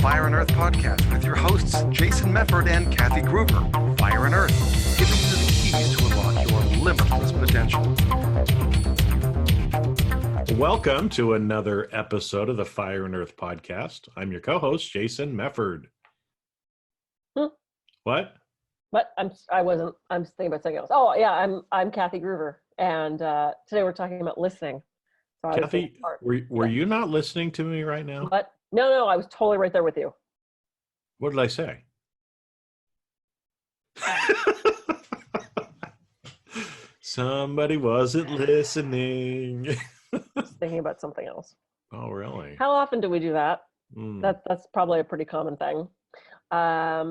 Fire and Earth podcast with your hosts, Jason Mefford and Kathy Gruver. Fire and Earth, giving you the keys to unlock your limitless potential. Welcome to another episode of the Fire and Earth podcast. I'm your co-host, Jason Mefford. What? But I'm thinking about something else. Oh yeah, I'm Kathy Gruver, and today we're talking about listening. So Kathy, were you not listening to me right now? But no, I was totally right there with you. What did I say? Somebody wasn't listening. Just thinking about something else. Oh, really? How often do we do that? That's probably a pretty common thing. Yeah,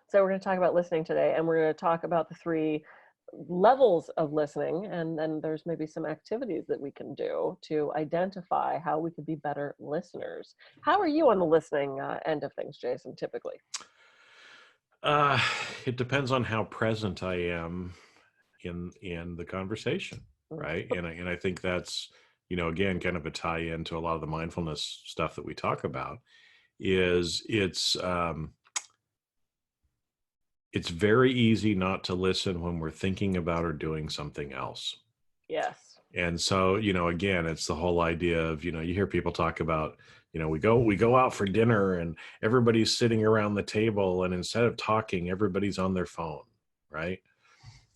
so we're going to talk about listening today, and we're going to talk about the three levels of listening, and then there's maybe some activities that we can do to identify how we could be better listeners. How are you on the listening end of things, Jason, typically? It depends on how present I am in the conversation, right? And I think that's, again, kind of a tie-in to a lot of the mindfulness stuff that we talk about. It's very easy not to listen when we're thinking about or doing something else. Yes. And so, again, it's the whole idea of, you hear people talk about, we go out for dinner and everybody's sitting around the table, and instead of talking, everybody's on their phone, right?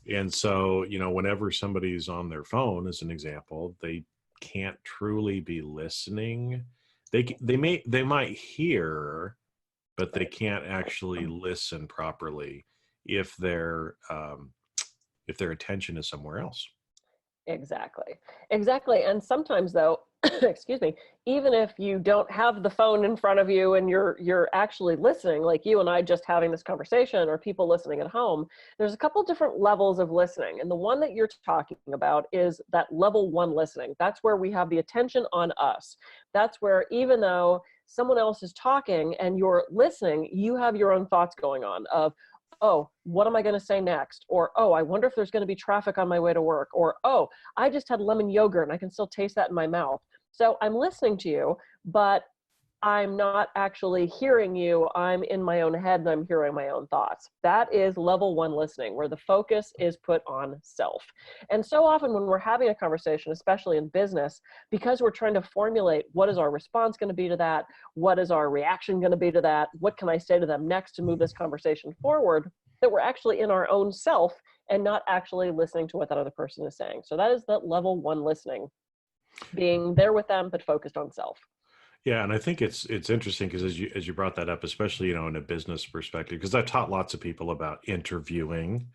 And so, whenever somebody's on their phone, as an example, they can't truly be listening. They might hear, but they can't actually listen properly if their attention is somewhere else. Exactly. And sometimes, though, excuse me, even if you don't have the phone in front of you and you're actually listening, like you and I just having this conversation, or people listening at home, there's a couple different levels of listening. And the one that you're talking about is that level one listening. That's where we have the attention on us. That's where, even though someone else is talking and you're listening, you have your own thoughts going on of, oh, what am I going to say next? Or, oh, I wonder if there's going to be traffic on my way to work. Or, oh, I just had lemon yogurt and I can still taste that in my mouth. So I'm listening to you, but I'm not actually hearing you. I'm in my own head and I'm hearing my own thoughts. That is level one listening, where the focus is put on self. And so often when we're having a conversation, especially in business, because we're trying to formulate what is our response going to be to that, what is our reaction going to be to that, what can I say to them next to move this conversation forward, that we're actually in our own self and not actually listening to what that other person is saying. So that is that level one listening, being there with them, but focused on self. Yeah, and I think it's interesting because as you brought that up, especially in a business perspective, because I've taught lots of people about interviewing,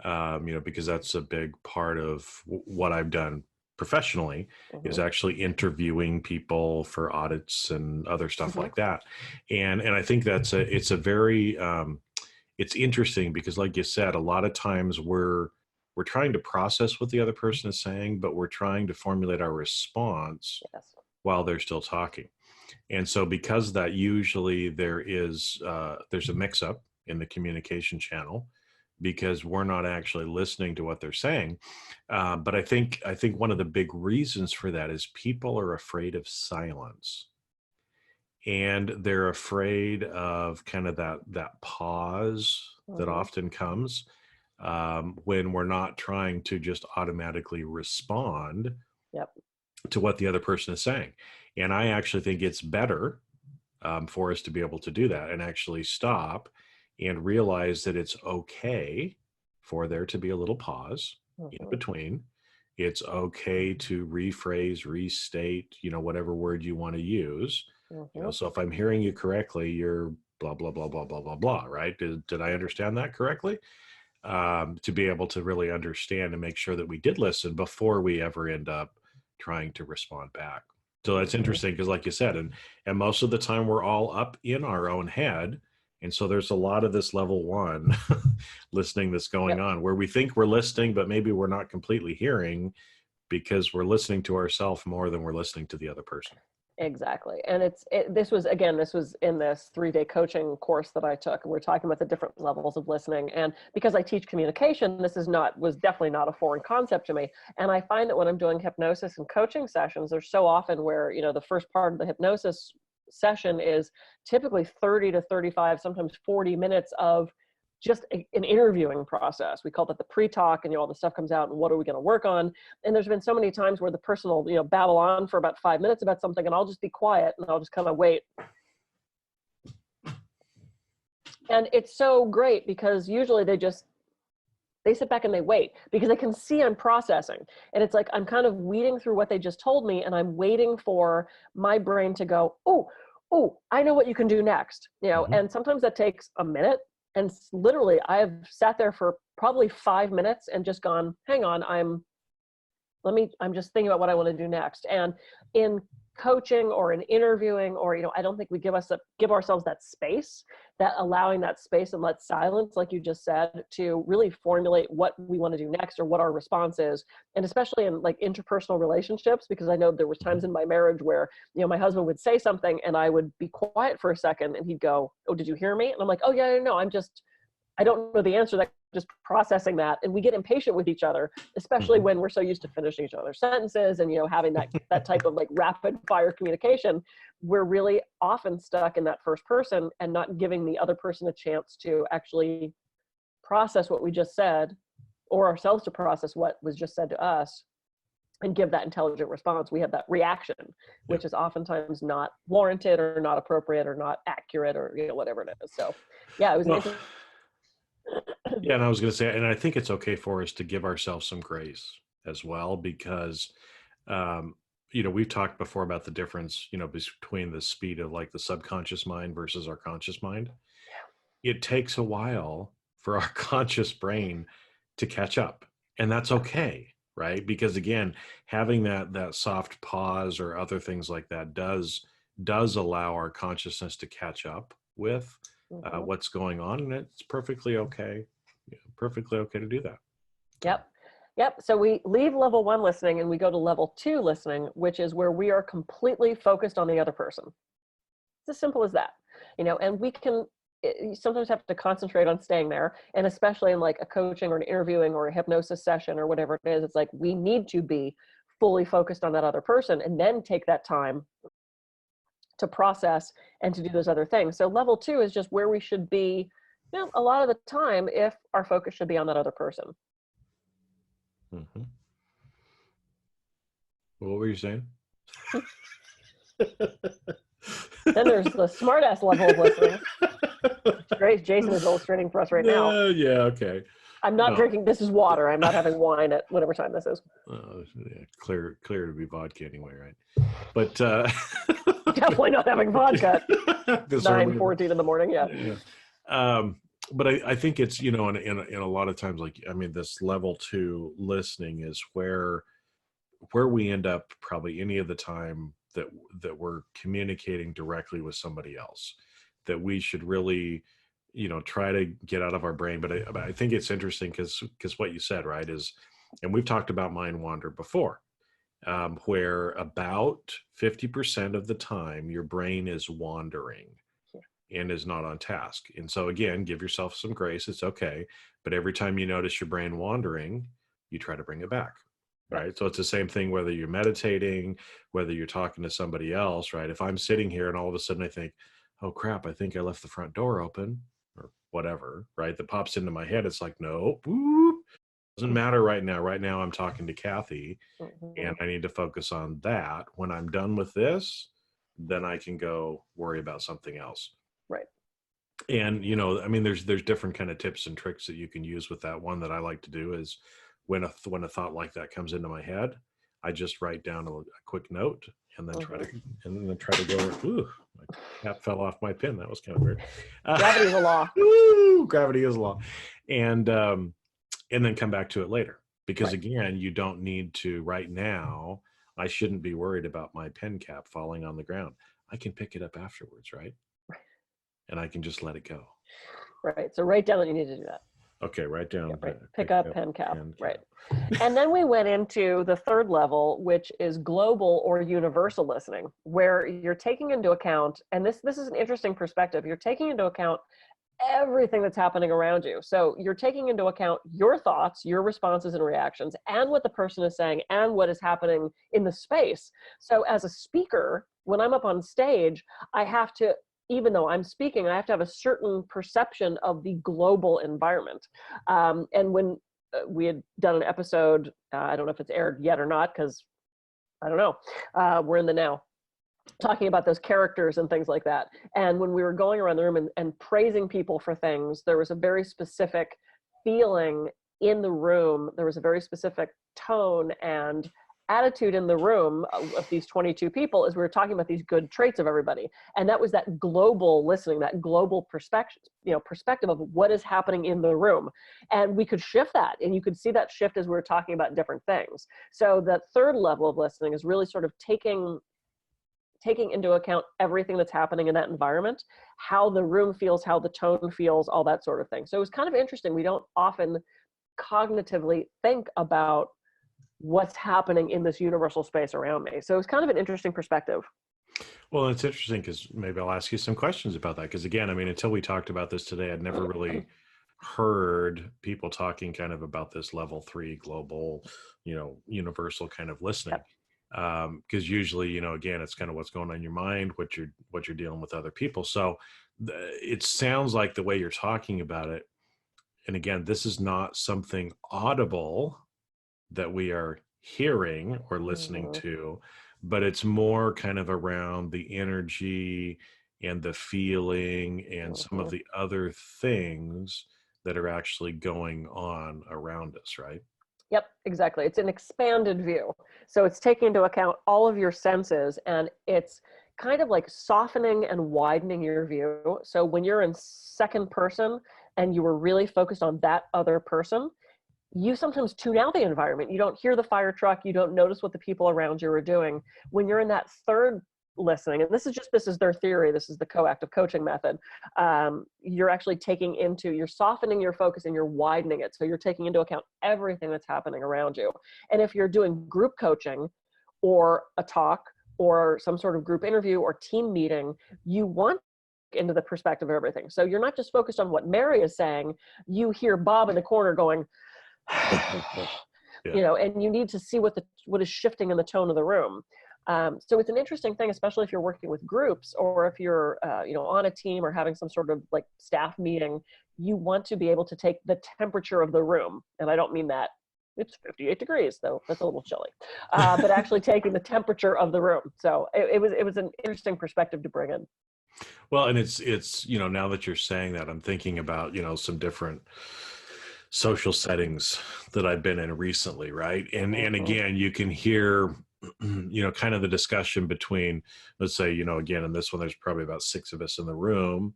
because that's a big part of what I've done professionally, is actually interviewing people for audits and other stuff like that, and I think it's a very it's interesting because, like you said, a lot of times we're trying to process what the other person is saying, but we're trying to formulate our response while they're still talking. And so because that, usually there's a mix-up in the communication channel because we're not actually listening to what they're saying. But I think one of the big reasons for that is people are afraid of silence. And they're afraid of kind of that pause that often comes when we're not trying to just automatically respond to what the other person is saying. And I actually think it's better for us to be able to do that and actually stop and realize that it's okay for there to be a little pause in between. It's okay to rephrase, restate, whatever word you want to use. So if I'm hearing you correctly, you're blah, blah, blah, blah, blah, blah, blah, right? Did I understand that correctly? To be able to really understand and make sure that we did listen before we ever end up trying to respond back. So that's interesting because, like you said, and most of the time we're all up in our own head. And so there's a lot of this level one listening that's going on where we think we're listening, but maybe we're not completely hearing because we're listening to ourselves more than we're listening to the other person. Exactly. And this was in this 3-day coaching course that I took. And we're talking about the different levels of listening. And because I teach communication, was definitely not a foreign concept to me. And I find that when I'm doing hypnosis and coaching sessions, there's so often where, the first part of the hypnosis session is typically 30 to 35, sometimes 40 minutes of just an interviewing process. We call that the pre-talk, and all the stuff comes out and what are we going to work on. And there's been so many times where the person will, babble on for about 5 minutes about something, and I'll just be quiet and I'll just kind of wait. And it's so great because usually they sit back and they wait because they can see I'm processing. And it's like, I'm kind of weeding through what they just told me, and I'm waiting for my brain to go, oh, I know what you can do next. And sometimes that takes a minute. And literally I've sat there for probably 5 minutes and just gone, hang on, I'm just thinking about what I want to do next. And in coaching or in interviewing, or, I don't think we give ourselves that space, that allowing that space and let silence, like you just said, to really formulate what we want to do next or what our response is. And especially in like interpersonal relationships, because I know there was times in my marriage where, my husband would say something and I would be quiet for a second and he'd go, oh, did you hear me? And I'm like, oh yeah, no, I don't know the answer, that just processing that. And we get impatient with each other, especially when we're so used to finishing each other's sentences and, having that type of like rapid fire communication. We're really often stuck in that first person and not giving the other person a chance to actually process what we just said, or ourselves to process what was just said to us and give that intelligent response. We have that reaction, which is oftentimes not warranted or not appropriate or not accurate or, whatever it is. So yeah, it was Yeah, and I was going to say, and I think it's okay for us to give ourselves some grace as well, because, we've talked before about the difference, between the speed of like the subconscious mind versus our conscious mind. Yeah. It takes a while for our conscious brain to catch up, and that's okay, right? Because again, having that soft pause or other things like that does allow our consciousness to catch up with what's going on, and it's perfectly okay. Perfectly okay to do that. Yep. So we leave level 1 listening and we go to level 2 listening, which is where we are completely focused on the other person. It's as simple as that, and we can sometimes have to concentrate on staying there. And especially in like a coaching or an interviewing or a hypnosis session or whatever it is, it's like we need to be fully focused on that other person and then take that time to process and to do those other things. So level 2 is just where we should be, a lot of the time, if our focus should be on that other person. Mm-hmm. What were you saying? Then there's the smartass level of listening. Great, Jason is illustrating for us right now. Yeah, okay. I'm not drinking. This is water. I'm not having wine at whatever time this is. Yeah, clear to be vodka anyway, right? But definitely not having vodka at 9:14 in the morning. Yeah. But I think it's, in a lot of times, like, this level 2 listening is where we end up probably any of the time that we're communicating directly with somebody else, that we should really, try to get out of our brain. But I think it's interesting because what you said, right, is, and we've talked about mind wander before, where about 50% of the time your brain is wandering and is not on task. And so again, give yourself some grace. It's okay. But every time you notice your brain wandering, you try to bring it back. Right. So it's the same thing, whether you're meditating, whether you're talking to somebody else, right? If I'm sitting here and all of a sudden I think, oh crap, I think I left the front door open or whatever, right? That pops into my head. It's like, no, doesn't matter right now. Right now I'm talking to Kathy and I need to focus on that. When I'm done with this, then I can go worry about something else. Right. And, there's different kind of tips and tricks that you can use with that. One that I like to do is when a thought like that comes into my head, I just write down a quick note and then try to go, ooh, my cap fell off my pen. That was kind of weird. Gravity is a law. Gravity is a law. And then come back to it later. Because again, you don't need to right now. I shouldn't be worried about my pen cap falling on the ground. I can pick it up afterwards, right? And I can just let it go. Right. So write down that you need to do that. Okay, write down. Yeah, right. Pick up pen cap. Right. And then we went into the third level, which is global or universal listening, where you're taking into account, and this is an interesting perspective, you're taking into account everything that's happening around you. So you're taking into account your thoughts, your responses and reactions, and what the person is saying and what is happening in the space. So as a speaker, when I'm up on stage, I have to, even though I'm speaking, I have to have a certain perception of the global environment. And when we had done an episode, I don't know if it's aired yet or not, because I don't know, we're in the now, talking about those characters and things like that. And when we were going around the room and praising people for things, there was a very specific feeling in the room. There was a very specific tone and attitude in the room of these 22 people as we were talking about these good traits of everybody. And that was that global listening, that global perspective, perspective of what is happening in the room. And we could shift that, and you could see that shift as we were talking about different things. So that third level of listening is really sort of taking into account everything that's happening in that environment, how the room feels, how the tone feels, all that sort of thing. So it was kind of interesting. We don't often cognitively think about what's happening in this universal space around me. So it's kind of an interesting perspective. Well, it's interesting because maybe I'll ask you some questions about that. Because again, I mean, until we talked about this today, I'd never really heard people talking kind of about this level 3 global, universal kind of listening. Because usually, again, it's kind of what's going on in your mind, what you're dealing with other people. So it sounds like the way you're talking about it, and again, this is not something audible that we are hearing or listening to, but it's more kind of around the energy and the feeling and some of the other things that are actually going on around us, right? Yep, exactly. It's an expanded view. So it's taking into account all of your senses, and it's kind of like softening and widening your view. So when you're in second person and you were really focused on that other person, you sometimes tune out the environment. You don't hear the fire truck. You don't notice what the people around you are doing. When you're in that third listening, and this is their theory, this is the coactive coaching method, you're actually you're softening your focus and you're widening it. So you're taking into account everything that's happening around you. And if you're doing group coaching or a talk or some sort of group interview or team meeting, you want into the perspective of everything. So you're not just focused on what Mary is saying. You hear Bob in the corner going, and you need to see what is shifting in the tone of the room. So it's an interesting thing, especially if you're working with groups or if you're, on a team or having some sort of like staff meeting. You want to be able to take the temperature of the room, and I don't mean that it's 58 degrees, though that's a little chilly, but actually taking the temperature of the room. So it was an interesting perspective to bring in. Well, and it's now that you're saying that, I'm thinking about some different social settings that I've been in recently, right? And again, you can hear kind of the discussion between, let's say, again, in this one, there's probably about 6 of us in the room,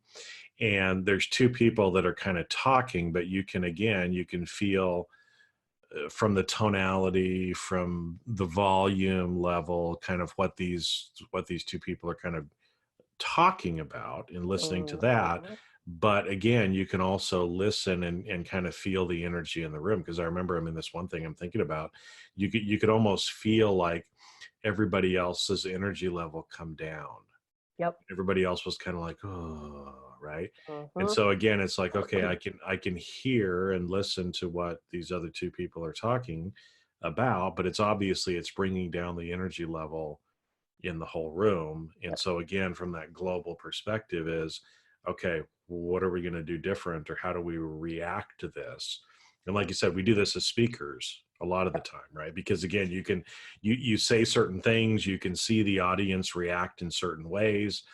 and there's 2 people that are kind of talking, but you can feel from the tonality, from the volume level, kind of what these 2 people are kind of talking about and listening to that. But again, you can also listen and kind of feel the energy in the room. Because I remember, this one thing I'm thinking about, you could almost feel like everybody else's energy level come down. Yep. Everybody else was kind of like, oh, right. And so again, it's like, okay, I can hear and listen to what these other 2 people are talking about, but it's bringing down the energy level in the whole room. And so again, from that global perspective is, okay, what are we going to do different, or how do we react to this? And like you said, we do this as speakers a lot of the time, right? Because again, you say certain things, you can see the audience react in certain ways.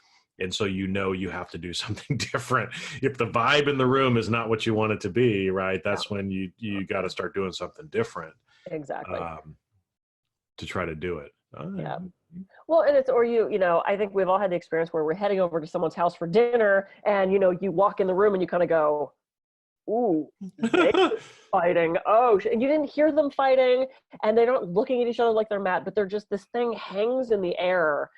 And so you have to do something different. If the vibe in the room is not what you want it to be, right? That's when you got to start doing something different. Exactly. To try to do it. Yeah. Well, and I think we've all had the experience where we're heading over to someone's house for dinner, and, you walk in the room and you kind of go, ooh, they fighting. Oh, and you didn't hear them fighting, and they're not looking at each other like they're mad, but they're just, this thing hangs in the air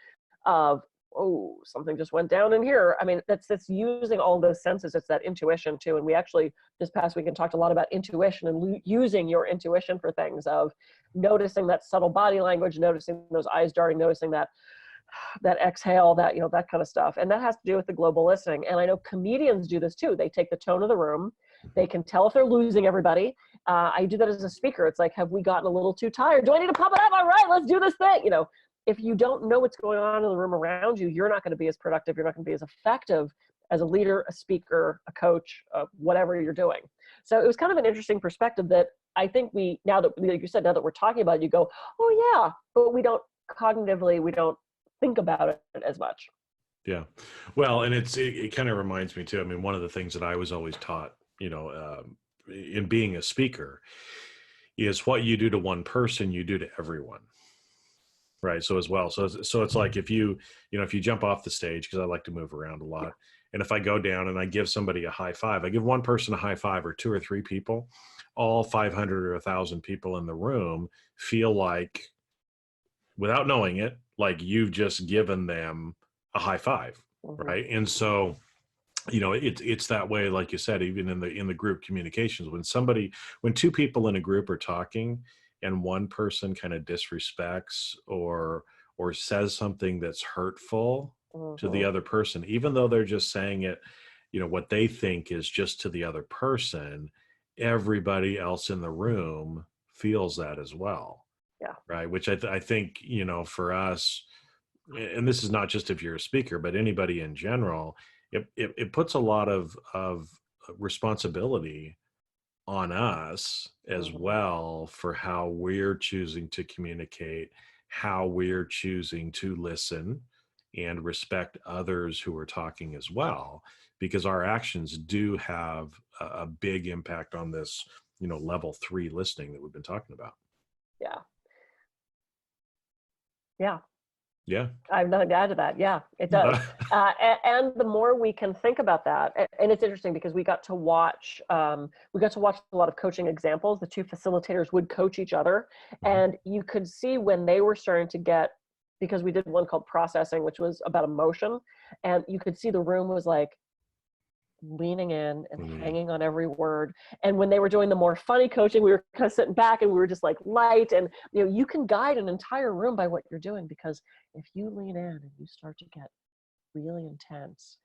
of, oh, something just went down in here. That's using all those senses. It's that intuition too. And we actually, this past weekend, talked a lot about intuition and using your intuition for things, of noticing that subtle body language, noticing those eyes darting, noticing that that exhale, that, that kind of stuff. And that has to do with the global listening. And I know comedians do this too. They take the tone of the room. They can tell if they're losing everybody. I do that as a speaker. It's like, have we gotten a little too tired? Do I need to pump it up? All right, let's do this thing. If you don't know what's going on in the room around you, you're not going to be as productive. You're not going to be as effective as a leader, a speaker, a coach, whatever you're doing. So it was kind of an interesting perspective that I think now that, like you said, now that we're talking about it, you go, oh yeah, but we don't think about it as much. Yeah. Well, and it kind of reminds me too. I mean, one of the things that I was always taught, in being a speaker is what you do to one person, you do to everyone. Right. So as well. So it's like if you jump off the stage, because I like to move around a lot. And if I go down and I give somebody a high five, I give one person a high five or two or three people, all 500 or 1,000 people in the room feel like, without knowing it, like you've just given them a high five. Mm-hmm. Right. And so, it's that way, like you said, even in the group communications, when two people in a group are talking and one person kind of disrespects or says something that's hurtful to the other person, even though they're just saying it, what they think is just to the other person, everybody else in the room feels that as well. Yeah. Right. Which I think, for us, and this is not just if you're a speaker, but anybody in general, it puts a lot of responsibility on us as well for how we're choosing to communicate, how we're choosing to listen and respect others who are talking as well, because our actions do have a big impact on this, level 3 listening that we've been talking about. Yeah. Yeah. Yeah. I have nothing to add to that. Yeah, it does. And the more we can think about that, and it's interesting because we got to watch a lot of coaching examples. The two facilitators would coach each other, and you could see when they were starting to get, because we did one called processing, which was about emotion, and you could see the room was like leaning in and hanging on every word. And when they were doing the more funny coaching, we were kind of sitting back and we were just like light. And you can guide an entire room by what you're doing, because if you lean in and you start to get really intense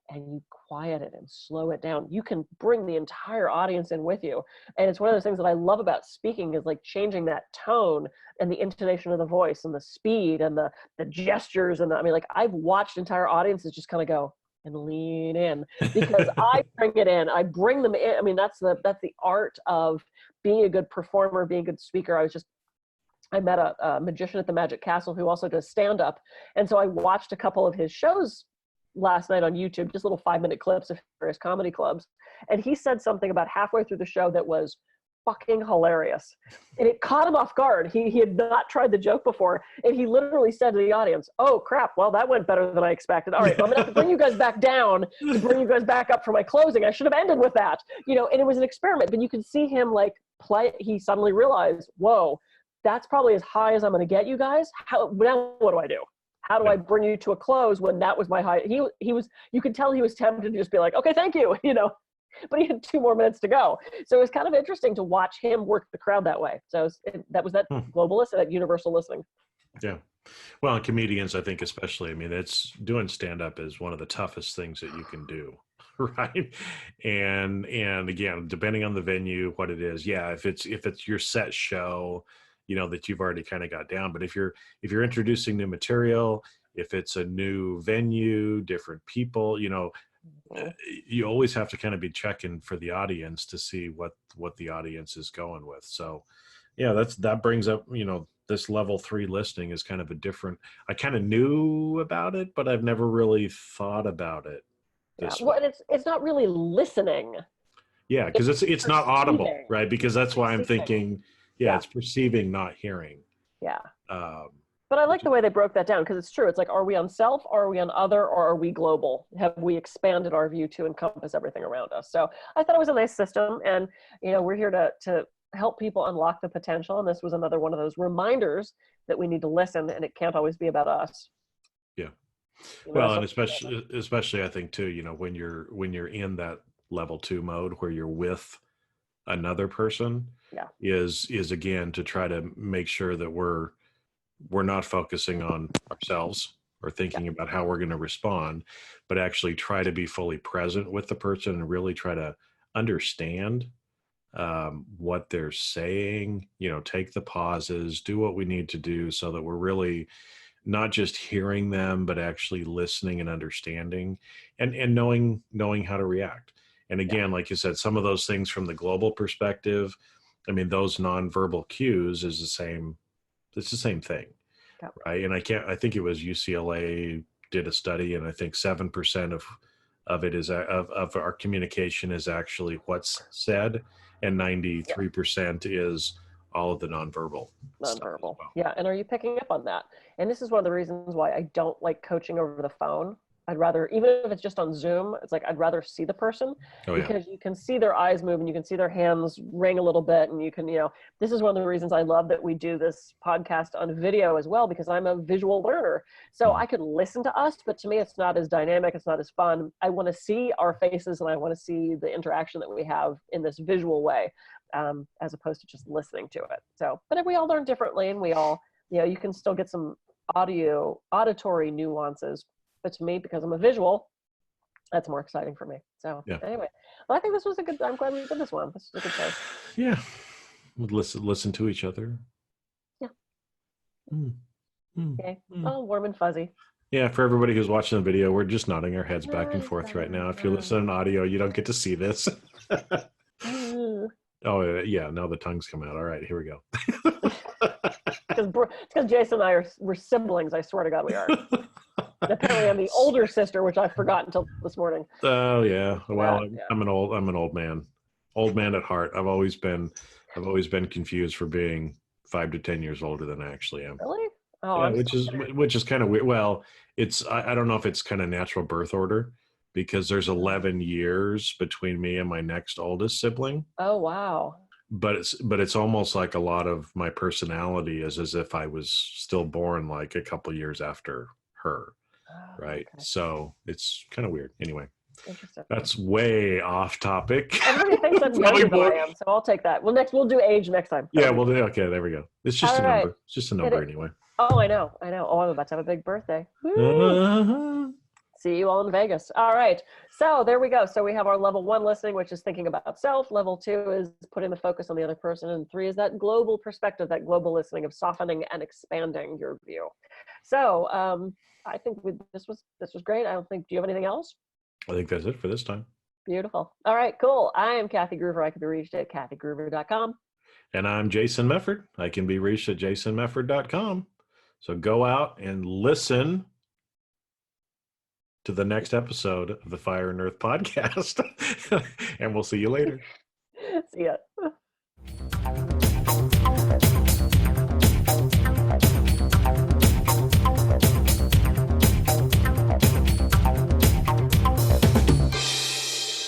and you quiet it and slow it down, you can bring the entire audience in with you. And it's one of those things that I love about speaking, is like changing that tone and the intonation of the voice and the speed and the gestures. And I've watched entire audiences just kind of go and lean in, because I bring it in. I bring them in. That's the art of being a good performer, being a good speaker. I met a magician at the Magic Castle who also does stand-up. And so I watched a couple of his shows last night on YouTube, just little 5-minute clips of various comedy clubs. And he said something about halfway through the show that was fucking hilarious. And it caught him off guard. He had not tried the joke before. And he literally said to the audience, "Oh crap, well that went better than I expected. All right, well, I'm gonna have to bring you guys back down to bring you guys back up for my closing. I should have ended with that." And it was an experiment, but you could see him like play. He suddenly realized, whoa, that's probably as high as I'm gonna get you guys. Now what do I do? How do I bring you to a close when that was my high? You could tell he was tempted to just be like, "Okay, thank you," but he had 2 more minutes to go. So it was kind of interesting to watch him work the crowd that way. So that was that global listening, that universal listening. Yeah. Well, and comedians, I think especially, it's doing stand-up is one of the toughest things that you can do. Right. And again, depending on the venue, what it is. Yeah. If it's your set show, that you've already kind of got down, but if you're introducing new material, if it's a new venue, different people, you always have to kind of be checking for the audience to see what the audience is going with. So yeah, that brings up, this level 3 listening is kind of a different, I kind of knew about it, but I've never really thought about it this way. Well, it's not really listening. Yeah. Cause it's not audible, right? Because that's why I'm thinking, it's perceiving, not hearing. Yeah. But I like the way they broke that down, because it's true. It's like, are we on self, or are we on other, or are we global? Have we expanded our view to encompass everything around us? So I thought it was a nice system, and we're here to help people unlock the potential. And this was another one of those reminders that we need to listen, and it can't always be about us. Yeah. Well, and especially I think too, when you're in that level 2 mode where you're with another person, is again to try to make sure that we're not focusing on ourselves, or thinking about how we're going to respond, but actually try to be fully present with the person and really try to understand what they're saying, take the pauses, do what we need to do so that we're really not just hearing them, but actually listening and understanding and knowing how to react. And again, like you said, some of those things from the global perspective, I mean, those nonverbal cues is it's the same thing. Yep. Right. And I think it was UCLA did a study, and I think 7% of it is of our communication is actually what's said, and 93% is all of the nonverbal stuff as well. Yeah. And are you picking up on that? And this is one of the reasons why I don't like coaching over the phone. I'd rather, even if it's just on Zoom, it's like I'd rather see the person because you can see their eyes move and you can see their hands ring a little bit, and you can, this is one of the reasons I love that we do this podcast on video as well, because I'm a visual learner. So I could listen to us, but to me, it's not as dynamic. It's not as fun. I want to see our faces and I want to see the interaction that we have in this visual way, as opposed to just listening to it. So, but if we all learn differently, and we all, you can still get some auditory nuances. But to me, because I'm a visual, that's more exciting for me. So anyway, well, I think this was I'm glad we did this one. This was a good show. Yeah. We'll listen to each other. Yeah. Okay. Oh, warm and fuzzy. Yeah. For everybody who's watching the video, we're just nodding our heads back and forth right now. If you're listening to audio, you don't get to see this. Oh, yeah. Now the tongue's come out. All right. Here we go. Because Jason and we're siblings. I swear to God we are. And apparently I'm the older sister, which I forgot until this morning. Oh yeah. Well, I'm an old man. Old man at heart. I've always been confused for being 5 to 10 years older than I actually am. Really? Oh, yeah, which is kind of weird. Well, I don't know if it's kind of natural birth order, because there's 11 years between me and my next oldest sibling. Oh wow. But it's almost like a lot of my personality is as if I was still born like a couple years after her. Right. Okay. So it's kind of weird. Anyway, interesting. That's way off topic. Everybody thinks I'm younger than I am, so I'll take that. Well, we'll do age next time. Yeah, we'll do. Okay, there we go. It's just a number. It's just a number anyway. Oh, I know. Oh, I'm about to have a big birthday. See you all in Vegas. All right. So there we go. So we have our level 1 listening, which is thinking about self. Level 2 is putting the focus on the other person. And 3 is that global perspective, that global listening of softening and expanding your view. So I think this was great. Do you have anything else? I think that's it for this time. Beautiful. All right, cool. I am Kathy Gruver. I can be reached at kathygruver.com. And I'm Jason Mefford. I can be reached at jasonmefford.com. So go out and listen to the next episode of the Fire and Earth podcast. And we'll see you later. See ya.